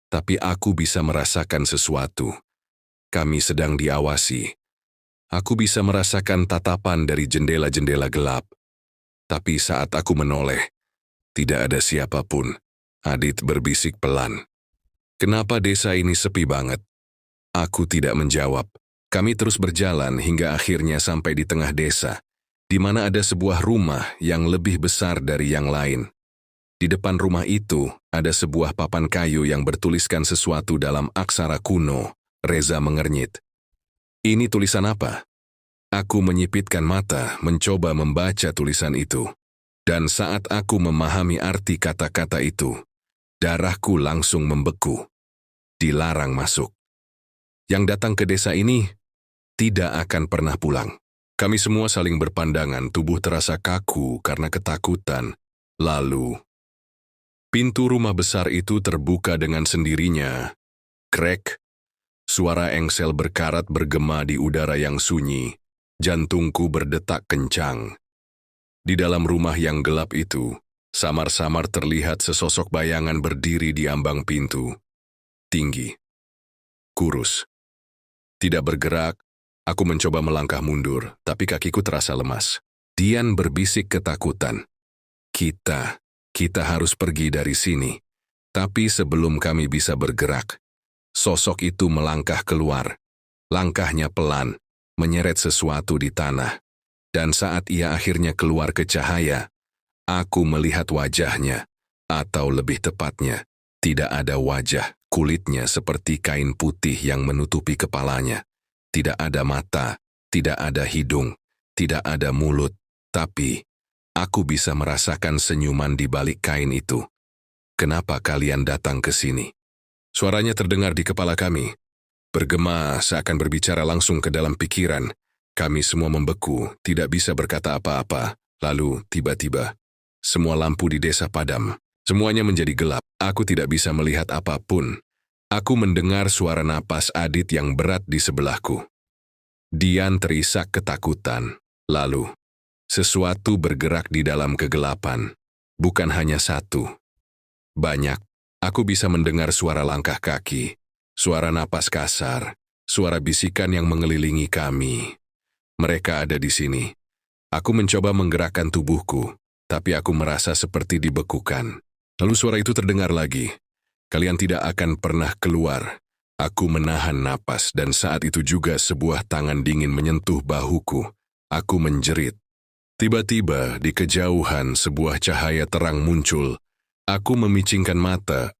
Tapi aku bisa merasakan sesuatu. Kami sedang diawasi. Aku bisa merasakan tatapan dari jendela-jendela gelap. Tapi saat aku menoleh, tidak ada siapapun. Adit berbisik pelan. "Kenapa desa ini sepi banget?" Aku tidak menjawab. Kami terus berjalan hingga akhirnya sampai di tengah desa, di mana ada sebuah rumah yang lebih besar dari yang lain. Di depan rumah itu, ada sebuah papan kayu yang bertuliskan sesuatu dalam aksara kuno. Reza mengernyit. "Ini tulisan apa?" Aku menyipitkan mata, mencoba membaca tulisan itu. Dan saat aku memahami arti kata-kata itu, darahku langsung membeku. Dilarang masuk. Yang datang ke desa ini tidak akan pernah pulang. Kami semua saling berpandangan, tubuh terasa kaku karena ketakutan. Lalu, pintu rumah besar itu terbuka dengan sendirinya. Krek, suara engsel berkarat bergema di udara yang sunyi. Jantungku berdetak kencang. Di dalam rumah yang gelap itu, samar-samar terlihat sesosok bayangan berdiri di ambang pintu. Tinggi, kurus. Tidak bergerak, aku mencoba melangkah mundur, tapi kakiku terasa lemas. Dian berbisik ketakutan. Kita harus pergi dari sini. Tapi sebelum kami bisa bergerak, sosok itu melangkah keluar. Langkahnya pelan, menyeret sesuatu di tanah. Dan saat ia akhirnya keluar ke cahaya, aku melihat wajahnya, atau lebih tepatnya, tidak ada wajah, kulitnya seperti kain putih yang menutupi kepalanya. Tidak ada mata, tidak ada hidung, tidak ada mulut, tapi aku bisa merasakan senyuman di balik kain itu. Kenapa kalian datang ke sini? Suaranya terdengar di kepala kami. Bergema seakan berbicara langsung ke dalam pikiran. Kami semua membeku, tidak bisa berkata apa-apa. Lalu, tiba-tiba, semua lampu di desa padam. Semuanya menjadi gelap. Aku tidak bisa melihat apapun. Aku mendengar suara napas Adit yang berat di sebelahku. Dian terisak ketakutan. Lalu, sesuatu bergerak di dalam kegelapan. Bukan hanya satu. Banyak. Aku bisa mendengar suara langkah kaki, suara napas kasar, suara bisikan yang mengelilingi kami. Mereka ada di sini. Aku mencoba menggerakkan tubuhku, tapi aku merasa seperti dibekukan. Lalu suara itu terdengar lagi. Kalian tidak akan pernah keluar. Aku menahan napas dan saat itu juga sebuah tangan dingin menyentuh bahuku. Aku menjerit. Tiba-tiba di kejauhan sebuah cahaya terang muncul. Aku memicingkan mata,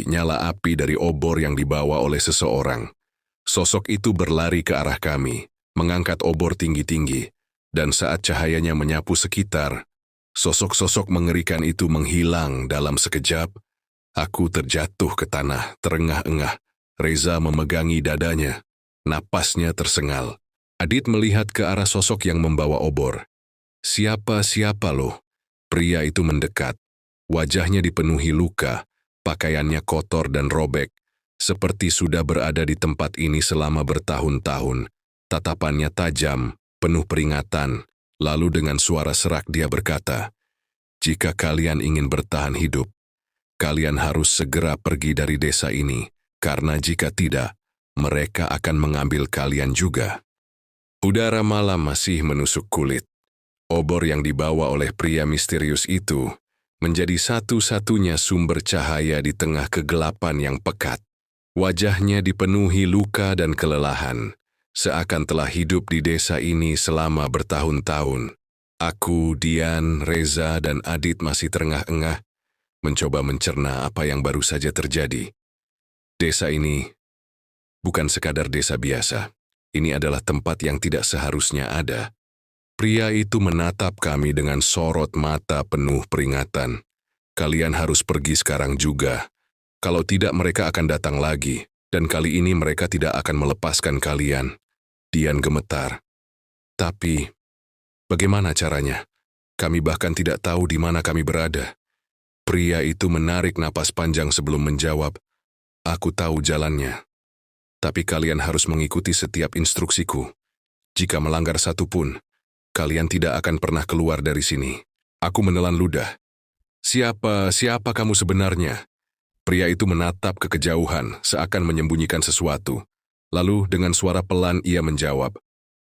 nyala api dari obor yang dibawa oleh seseorang. Sosok itu berlari ke arah kami, mengangkat obor tinggi-tinggi, dan saat cahayanya menyapu sekitar, sosok-sosok mengerikan itu menghilang dalam sekejap. Aku terjatuh ke tanah, terengah-engah. Reza memegangi dadanya, napasnya tersengal. Adit melihat ke arah sosok yang membawa obor. Siapa loh? Pria itu mendekat. Wajahnya dipenuhi luka, pakaiannya kotor dan robek, seperti sudah berada di tempat ini selama bertahun-tahun. Tatapannya tajam, penuh peringatan, lalu dengan suara serak dia berkata, "Jika kalian ingin bertahan hidup, kalian harus segera pergi dari desa ini, karena jika tidak, mereka akan mengambil kalian juga." Udara malam masih menusuk kulit. Obor yang dibawa oleh pria misterius itu menjadi satu-satunya sumber cahaya di tengah kegelapan yang pekat. Wajahnya dipenuhi luka dan kelelahan, seakan telah hidup di desa ini selama bertahun-tahun. Aku, Dian, Reza, dan Adit masih terengah-engah, mencoba mencerna apa yang baru saja terjadi. Desa ini bukan sekadar desa biasa. Ini adalah tempat yang tidak seharusnya ada. Pria itu menatap kami dengan sorot mata penuh peringatan. Kalian harus pergi sekarang juga. Kalau tidak mereka akan datang lagi, dan kali ini mereka tidak akan melepaskan kalian. Dian gemetar. Tapi, bagaimana caranya? Kami bahkan tidak tahu di mana kami berada. Pria itu menarik napas panjang sebelum menjawab, "Aku tahu jalannya. Tapi kalian harus mengikuti setiap instruksiku. Jika melanggar satu pun, kalian tidak akan pernah keluar dari sini." Aku menelan ludah. Siapa kamu sebenarnya?" Pria itu menatap ke kejauhan, seakan menyembunyikan sesuatu. Lalu dengan suara pelan ia menjawab,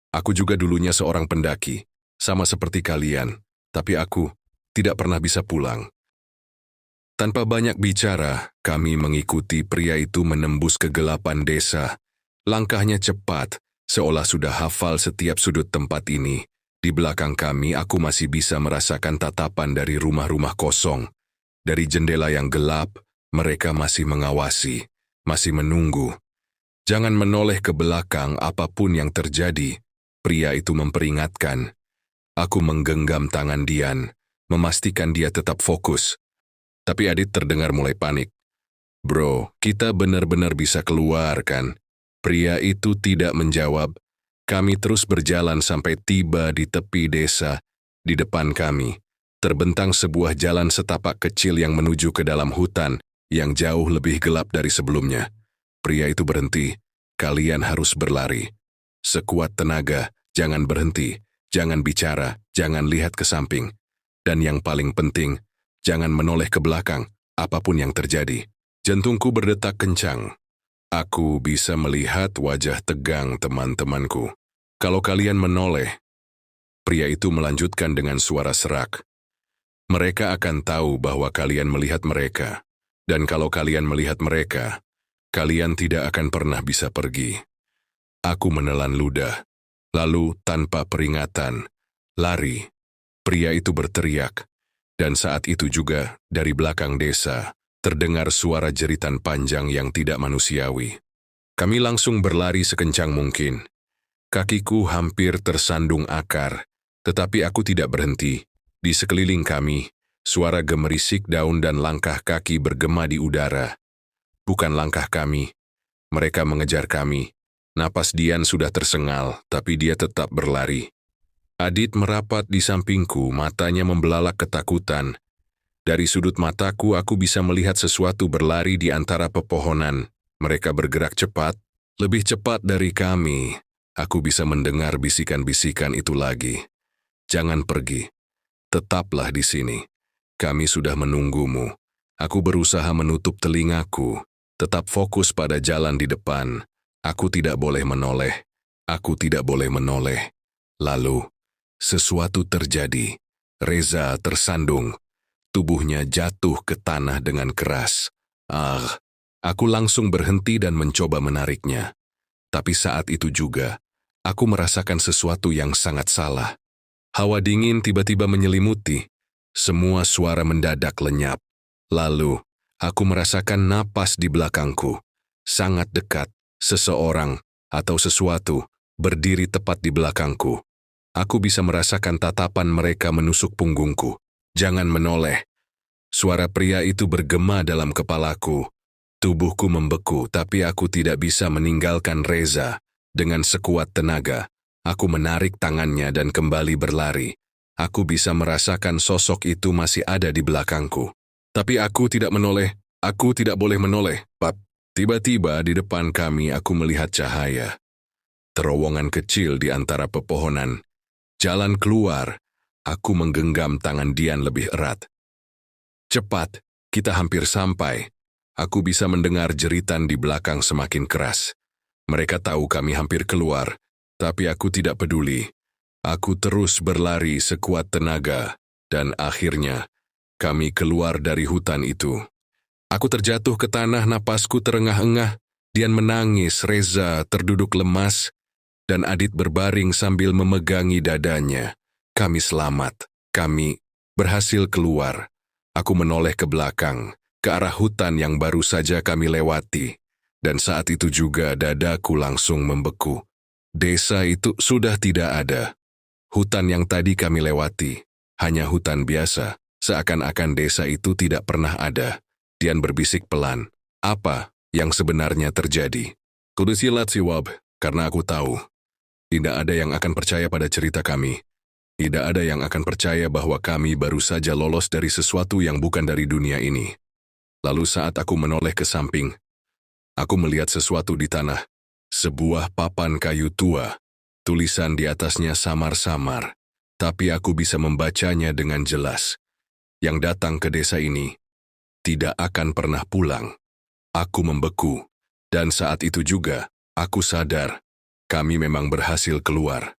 "Aku juga dulunya seorang pendaki, sama seperti kalian, tapi aku tidak pernah bisa pulang." Tanpa banyak bicara, kami mengikuti pria itu menembus kegelapan desa. Langkahnya cepat, seolah sudah hafal setiap sudut tempat ini. Di belakang kami, aku masih bisa merasakan tatapan dari rumah-rumah kosong. Dari jendela yang gelap, mereka masih mengawasi, masih menunggu. "Jangan menoleh ke belakang apapun yang terjadi," pria itu memperingatkan. Aku menggenggam tangan Dian, memastikan dia tetap fokus. Tapi Adit terdengar mulai panik. "Bro, kita benar-benar bisa keluar kan?" Pria itu tidak menjawab. Kami terus berjalan sampai tiba di tepi desa. Di depan kami, terbentang sebuah jalan setapak kecil yang menuju ke dalam hutan yang jauh lebih gelap dari sebelumnya. Pria itu berhenti. "Kalian harus berlari. Sekuat tenaga, Jangan berhenti, jangan bicara, jangan lihat ke samping. Dan yang paling penting, jangan menoleh ke belakang, apapun yang terjadi. Jantungku berdetak kencang. Aku bisa melihat wajah tegang teman-temanku. Kalau kalian menoleh, pria itu melanjutkan dengan suara serak. Mereka akan tahu bahwa kalian melihat mereka. Dan kalau kalian melihat mereka, kalian tidak akan pernah bisa pergi. Aku menelan ludah. Lalu, tanpa peringatan, lari. Pria itu berteriak. Dan saat itu juga, dari belakang desa, terdengar suara jeritan panjang yang tidak manusiawi. Kami langsung berlari sekencang mungkin. Kakiku hampir tersandung akar, tetapi aku tidak berhenti. Di sekeliling kami, suara gemerisik daun dan langkah kaki bergema di udara. Bukan langkah kami. Mereka mengejar kami. Napas Dian sudah tersengal, tapi dia tetap berlari. Adit merapat di sampingku, matanya membelalak ketakutan. Dari sudut mataku, aku bisa melihat sesuatu berlari di antara pepohonan. Mereka bergerak cepat, lebih cepat dari kami. Aku bisa mendengar bisikan-bisikan itu lagi. Jangan pergi. Tetaplah di sini. Kami sudah menunggumu. Aku berusaha menutup telingaku, tetap fokus pada jalan di depan. Aku tidak boleh menoleh. Aku tidak boleh menoleh. Lalu, sesuatu terjadi. Reza tersandung. Tubuhnya jatuh ke tanah dengan keras. Aku langsung berhenti dan mencoba menariknya. Tapi saat itu juga, aku merasakan sesuatu yang sangat salah. Hawa dingin tiba-tiba menyelimuti. Semua suara mendadak lenyap. Lalu, aku merasakan napas di belakangku. Sangat dekat. Seseorang atau sesuatu berdiri tepat di belakangku. Aku bisa merasakan tatapan mereka menusuk punggungku. Jangan menoleh. Suara pria itu bergema dalam kepalaku. Tubuhku membeku, tapi aku tidak bisa meninggalkan Reza. Dengan sekuat tenaga, aku menarik tangannya dan kembali berlari. Aku bisa merasakan sosok itu masih ada di belakangku. Tapi aku tidak menoleh. Aku tidak boleh menoleh, Pap. Tiba-tiba di depan kami aku melihat cahaya. Terowongan kecil di antara pepohonan. Jalan keluar. Aku menggenggam tangan Dian lebih erat. Cepat, kita hampir sampai. Aku bisa mendengar jeritan di belakang semakin keras. Mereka tahu kami hampir keluar, tapi aku tidak peduli. Aku terus berlari sekuat tenaga, dan akhirnya kami keluar dari hutan itu. Aku terjatuh ke tanah, napasku terengah-engah. Dian menangis, Reza terduduk lemas, dan Adit berbaring sambil memegangi dadanya. Kami selamat. Kami berhasil keluar. Aku menoleh ke belakang, ke arah hutan yang baru saja kami lewati. Dan saat itu juga dadaku langsung membeku. Desa itu sudah tidak ada. Hutan yang tadi kami lewati, hanya hutan biasa, seakan-akan desa itu tidak pernah ada. Dian berbisik pelan, apa yang sebenarnya terjadi? Kudu silat si Wab, karena aku tahu. Tidak ada yang akan percaya pada cerita kami. Tidak ada yang akan percaya bahwa kami baru saja lolos dari sesuatu yang bukan dari dunia ini. Lalu saat aku menoleh ke samping, aku melihat sesuatu di tanah. Sebuah papan kayu tua. Tulisan di atasnya samar-samar, tapi aku bisa membacanya dengan jelas. Yang datang ke desa ini tidak akan pernah pulang. Aku membeku, dan saat itu juga aku sadar kami memang berhasil keluar.